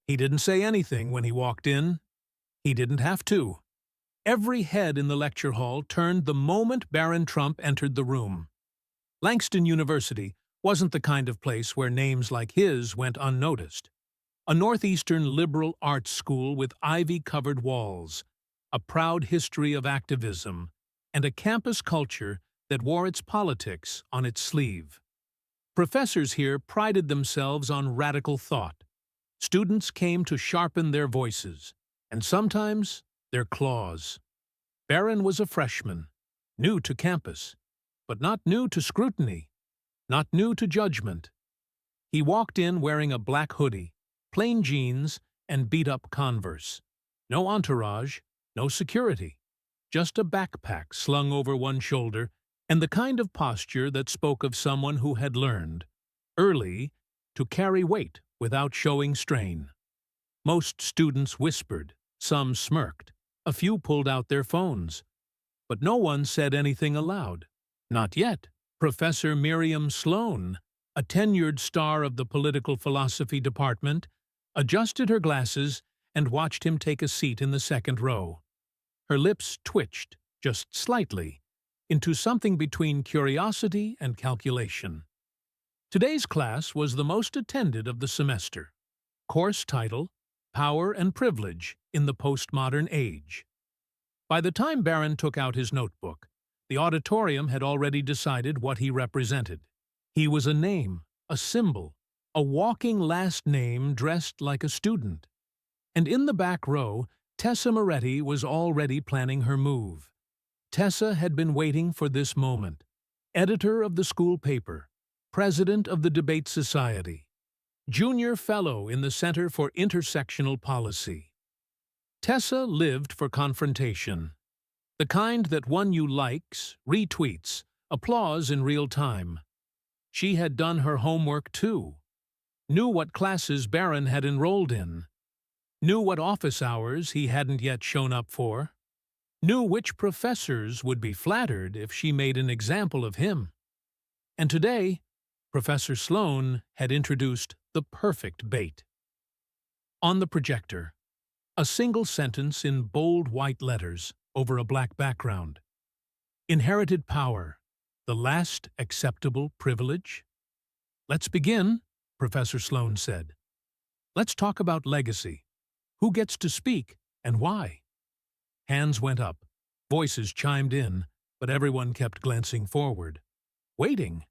He didn't say anything when he walked in. He didn't have to. Every head in the lecture hall turned the moment Barron Trump entered the room. Langston University wasn't the kind of place where names like his went unnoticed. A northeastern liberal arts school with ivy-covered walls, a proud history of activism, and a campus culture that wore its politics on its sleeve. Professors here prided themselves on radical thought. Students came to sharpen their voices, and sometimes their claws. Barron was a freshman, new to campus, but not new to scrutiny, not new to judgment. He walked in wearing a black hoodie, plain jeans, and beat-up Converse. No entourage, no security, just a backpack slung over one shoulder and the kind of posture that spoke of someone who had learned, early, to carry weight without showing strain. Most students whispered, some smirked, a few pulled out their phones. But no one said anything aloud. Not yet. Professor Miriam Sloan, a tenured star of the political philosophy department, adjusted her glasses and watched him take a seat in the second row. Her lips twitched, just slightly, into something between curiosity and calculation. Today's class was the most attended of the semester. Course title, Power and Privilege in the Postmodern Age. By the time Barron took out his notebook, the auditorium had already decided what he represented. He was a name, a symbol, a walking last name dressed like a student. And in the back row, Tessa Moretti was already planning her move. Tessa had been waiting for this moment. Editor of the school paper, president of the debate society, junior fellow in the Center for Intersectional Policy. Tessa lived for confrontation, the kind that won you likes, retweets, applause in real time. She had done her homework too, knew what classes Barron had enrolled in, knew what office hours he hadn't yet shown up for, knew which professors would be flattered if she made an example of him. And today, Professor Sloan had introduced the perfect bait. On the projector, a single sentence in bold white letters over a black background. Inherited power, the last acceptable privilege? Let's begin, Professor Sloan said. Let's talk about legacy. Who gets to speak and why? Hands went up, voices chimed in, but everyone kept glancing forward, waiting.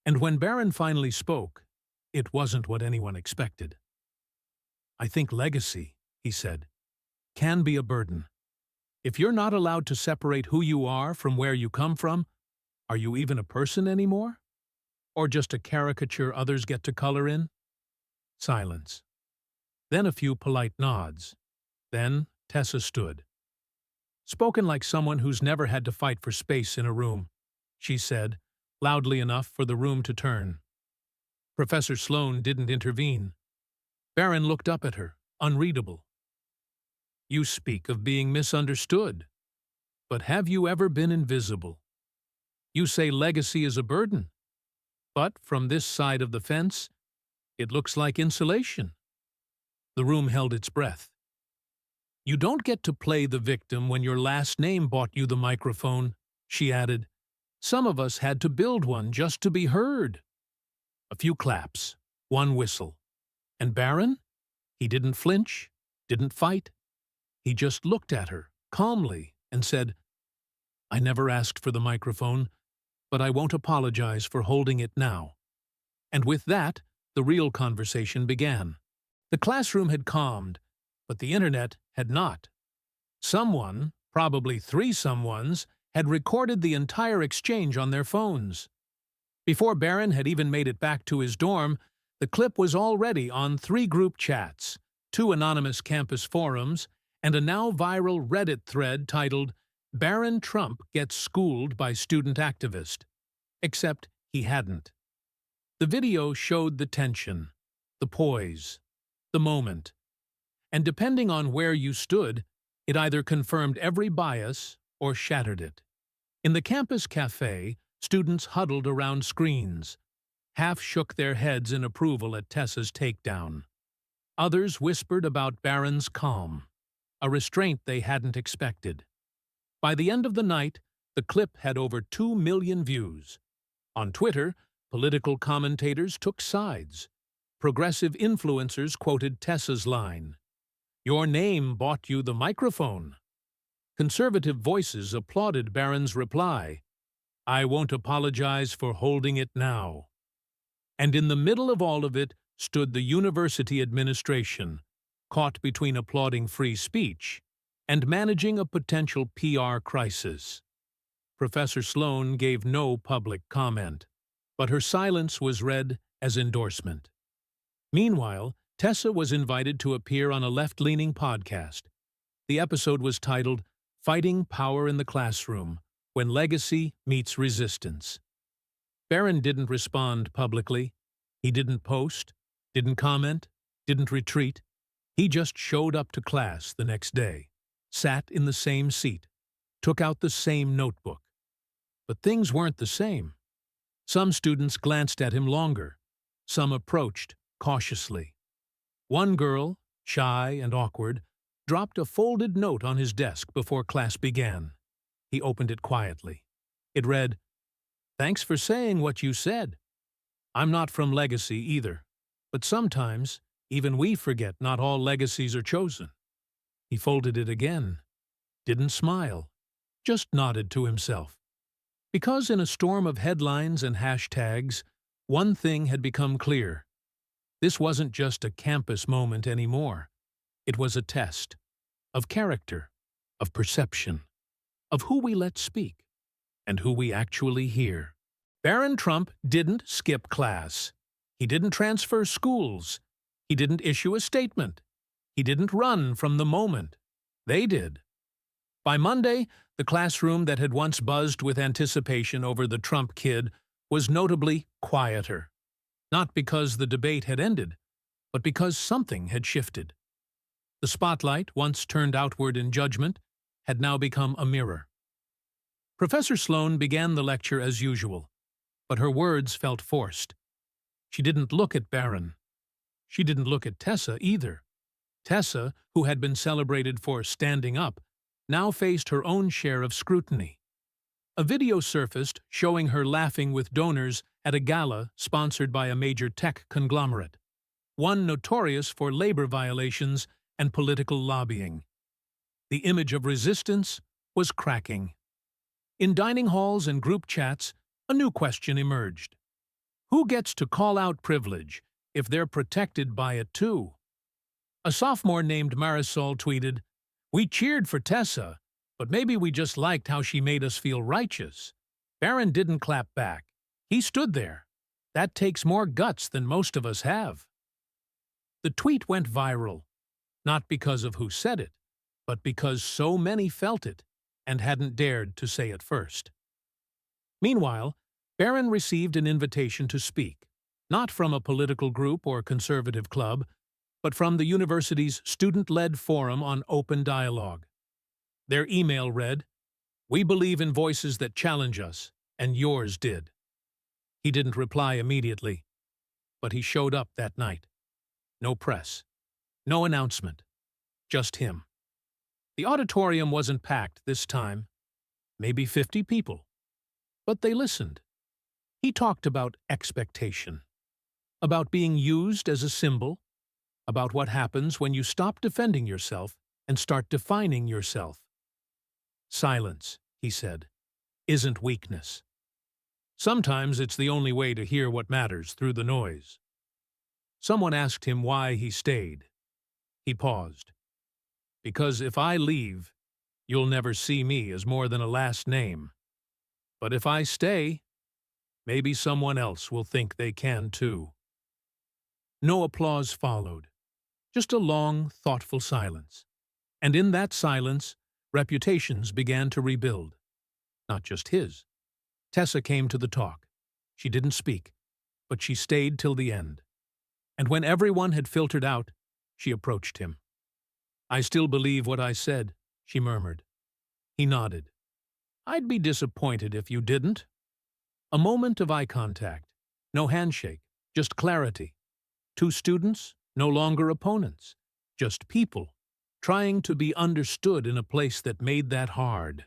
And when Barron finally spoke, it wasn't what anyone expected. I think legacy, he said, can be a burden. If you're not allowed to separate who you are from where you come from, are you even a person anymore? Or just a caricature others get to color in? Silence. Then a few polite nods. Then Tessa stood. Spoken like someone who's never had to fight for space in a room, she said, loudly enough for the room to turn. Professor Sloan didn't intervene. Barron looked up at her, unreadable. You speak of being misunderstood, but have you ever been invisible? You say legacy is a burden, but from this side of the fence, it looks like insulation. The room held its breath. You don't get to play the victim when your last name bought you the microphone, she added. Some of us had to build one just to be heard. A few claps, one whistle. And Barron? He didn't flinch, didn't fight. He just looked at her, calmly, and said, I never asked for the microphone, but I won't apologize for holding it now. And with that, the real conversation began. The classroom had calmed, but the internet had not. Someone, probably three someones, had recorded the entire exchange on their phones. Before Barron had even made it back to his dorm, the clip was already on 3 group chats, 2 anonymous campus forums, and a now-viral Reddit thread titled, Barron Trump Gets Schooled by Student Activist. Except he hadn't. The video showed the tension, the poise, the moment. And depending on where you stood, it either confirmed every bias or shattered it. In the campus cafe, students huddled around screens, half shook their heads in approval at Tessa's takedown. Others whispered about Barron's calm, a restraint they hadn't expected. By the end of the night, the clip had over 2 million views. On Twitter, political commentators took sides. Progressive influencers quoted Tessa's line, "Your name bought you the microphone." Conservative voices applauded Barron's reply, "I won't apologize for holding it now." And in the middle of all of it stood the university administration, caught between applauding free speech and managing a potential PR crisis. Professor Sloan gave no public comment, but her silence was read as endorsement. Meanwhile, Tessa was invited to appear on a left-leaning podcast. The episode was titled "Fighting Power in the Classroom: When Legacy Meets Resistance." Barron didn't respond publicly. He didn't post, didn't comment, didn't retreat. He just showed up to class the next day, sat in the same seat, took out the same notebook. But things weren't the same. Some students glanced at him longer. Some approached cautiously. One girl, shy and awkward, dropped a folded note on his desk before class began. He opened it quietly. It read, "Thanks for saying what you said. I'm not from Legacy either, but sometimes even we forget not all legacies are chosen." He folded it again, didn't smile, just nodded to himself. Because in a storm of headlines and hashtags, one thing had become clear. This wasn't just a campus moment anymore. It was a test of character, of perception, of who we let speak, and who we actually hear. Barron Trump didn't skip class. He didn't transfer schools. He didn't issue a statement. He didn't run from the moment. They did. By Monday, the classroom that had once buzzed with anticipation over the Trump kid was notably quieter. Not because the debate had ended, but because something had shifted. The spotlight, once turned outward in judgment, had now become a mirror. Professor Sloan began the lecture as usual, but her words felt forced. She didn't look at Barron. She didn't look at Tessa either. Tessa, who had been celebrated for standing up, now faced her own share of scrutiny. A video surfaced showing her laughing with donors at a gala sponsored by a major tech conglomerate, one notorious for labor violations and political lobbying. The image of resistance was cracking. In dining halls and group chats, a new question emerged. Who gets to call out privilege if they're protected by it too? A sophomore named Marisol tweeted, "We cheered for Tessa, but maybe we just liked how she made us feel righteous." Barron didn't clap back. He stood there. That takes more guts than most of us have. The tweet went viral, not because of who said it, but because so many felt it and hadn't dared to say it first. Meanwhile, Barron received an invitation to speak, not from a political group or conservative club, but from the university's student-led forum on open dialogue. Their email read, "We believe in voices that challenge us, and yours did." He didn't reply immediately, but he showed up that night. No press, no announcement, just him. The auditorium wasn't packed this time, maybe 50 people, but they listened. He talked about expectation, about being used as a symbol, about what happens when you stop defending yourself and start defining yourself. Silence, he said, isn't weakness. Sometimes it's the only way to hear what matters through the noise. Someone asked him why he stayed. He paused. "Because if I leave, you'll never see me as more than a last name. But if I stay, maybe someone else will think they can too." No applause followed, just a long, thoughtful silence. And in that silence, reputations began to rebuild. Not just his. Tessa came to the talk. She didn't speak, but she stayed till the end. And when everyone had filtered out, she approached him. "I still believe what I said," she murmured. He nodded. "I'd be disappointed if you didn't." A moment of eye contact. No handshake, just clarity. Two students, No longer opponents, just people, trying to be understood in a place that made that hard.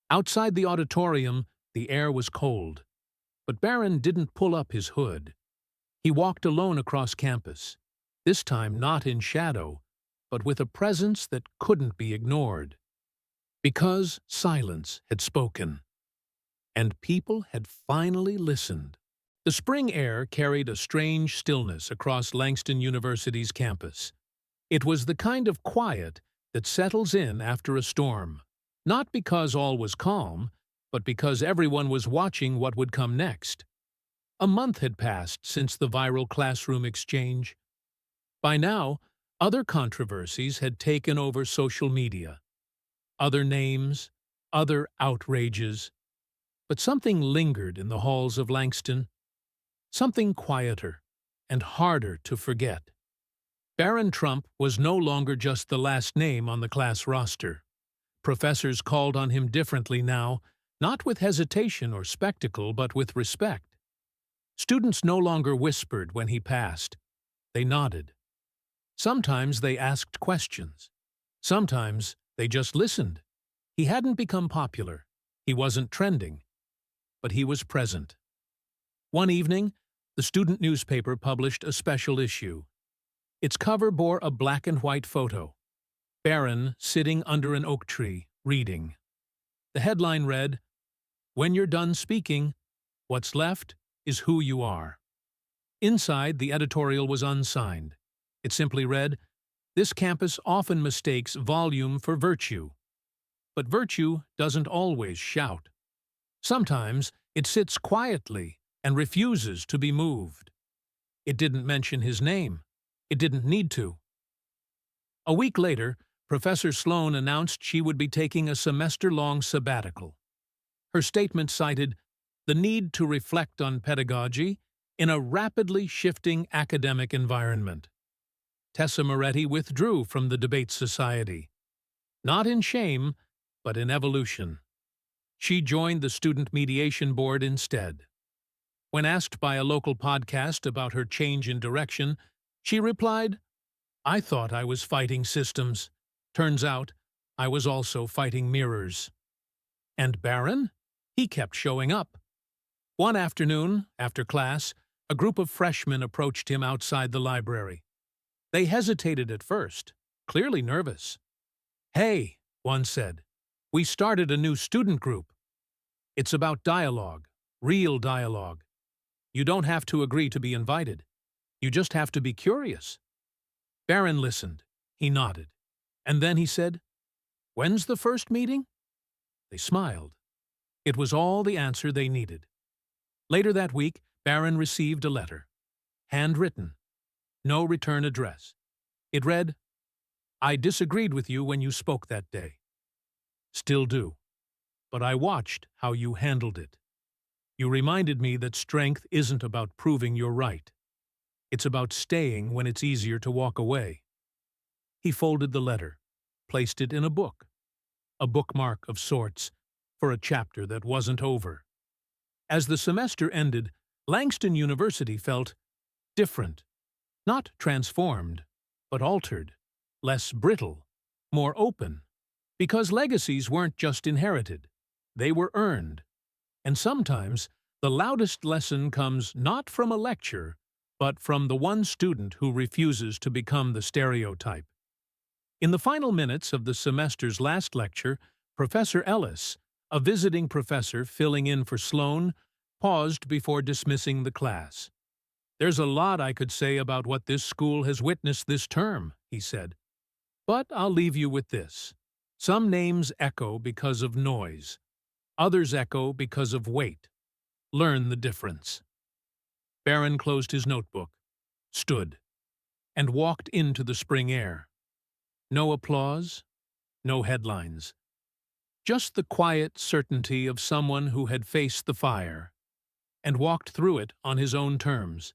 Outside the auditorium, the air was cold, but Barron didn't pull up his hood. He walked alone across campus, this time not in shadow, but with a presence that couldn't be ignored. Because silence had spoken, and people had finally listened. The spring air carried a strange stillness across Langston University's campus. It was the kind of quiet that settles in after a storm, not because all was calm, but because everyone was watching what would come next. A month had passed since the viral classroom exchange. By now, other controversies had taken over social media. Other names, other outrages. But something lingered in the halls of Langston. Something quieter and harder to forget. Barron Trump was no longer just the last name on the class roster. Professors called on him differently now, not with hesitation or spectacle, but with respect. Students no longer whispered when he passed. They nodded. Sometimes they asked questions. Sometimes they just listened. He hadn't become popular. He wasn't trending. But he was present. One evening, the student newspaper published a special issue. Its cover bore a black and white photo. Barron sitting under an oak tree, reading. The headline read, "When you're done speaking, what's left is who you are." Inside, the editorial was unsigned. It simply read, "This campus often mistakes volume for virtue. But virtue doesn't always shout. Sometimes it sits quietly and refuses to be moved." It didn't mention his name. It didn't need to. A week later, Professor Sloan announced she would be taking a semester-long sabbatical. Her statement cited the need to reflect on pedagogy in a rapidly shifting academic environment. Tessa Moretti withdrew from the debate society. Not in shame, but in evolution. She joined the Student Mediation Board instead. When asked by a local podcast about her change in direction, she replied, "I thought I was fighting systems. Turns out, I was also fighting mirrors." And Barron? He kept showing up. One afternoon, after class, a group of freshmen approached him outside the library. They hesitated at first, clearly nervous. "Hey," one said, "we started a new student group. It's about dialogue, real dialogue. You don't have to agree to be invited. You just have to be curious." Barron listened. He nodded. And then he said, "When's the first meeting?" They smiled. It was all the answer they needed. Later that week, Barron received a letter. Handwritten. No return address. It read, "I disagreed with you when you spoke that day. Still do. But I watched how you handled it. You reminded me that strength isn't about proving you're right. It's about staying when it's easier to walk away." He folded the letter, placed it in a bookmark of sorts, for a chapter that wasn't over. As the semester ended, Langston University felt different. Not transformed, but altered, less brittle, more open. Because legacies weren't just inherited, they were earned. And sometimes the loudest lesson comes not from a lecture, but from the one student who refuses to become the stereotype. In the final minutes of the semester's last lecture, Professor Ellis, a visiting professor filling in for Sloan, paused before dismissing the class. "There's a lot I could say about what this school has witnessed this term," he said. "But I'll leave you with this. Some names echo because of noise. Others echo because of weight. Learn the difference." Barron closed his notebook, stood, and walked into the spring air. No applause, no headlines. Just the quiet certainty of someone who had faced the fire and walked through it on his own terms.